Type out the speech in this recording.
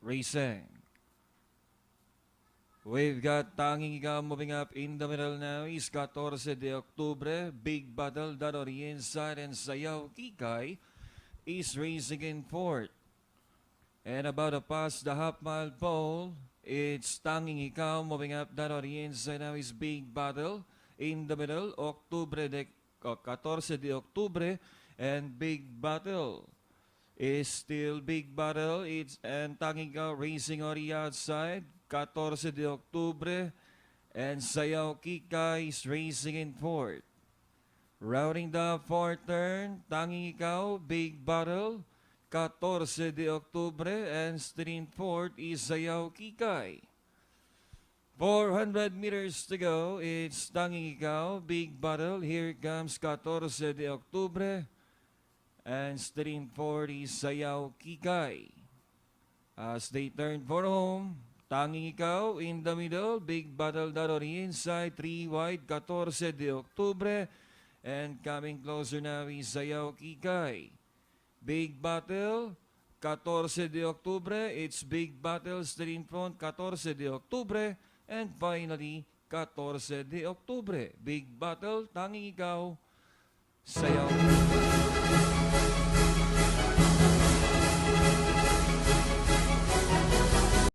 racing. We've got Tanging Ikaw moving up in the middle now is 14 de Octubre. Big Battle that on the inside and Sayaw Kikay is racing in fourth. And about to pass the half-mile pole, it's Tanging Ikaw moving up that on the inside now is Big Battle. In the middle, 14 de Octubre and Big Battle is still Big Battle. It's and Tanging Ikaw racing on the outside. 14 de Octubre and Sayaw Kikay is racing in fourth. Rounding the fourth turn, Tanging Ikaw, Big Battle, 14 de Octubre and still in fourth is Sayaw Kikay. 400 meters to go, it's Tanging Ikaw, Big Battle, here comes 14 de Octubre and still in fourth is Sayaw Kikay. As they turn for home, Tanging Ikaw in the middle, Big Battle that on the inside, 3 wide, 14 de Octubre, and coming closer now is Sayaw Kikay. Big Battle, 14 de Octubre, it's Big Battle still in front, 14 de Octubre, and finally, 14 de Octubre. Big Battle, Tanging Ikaw, Sayaw Kikay.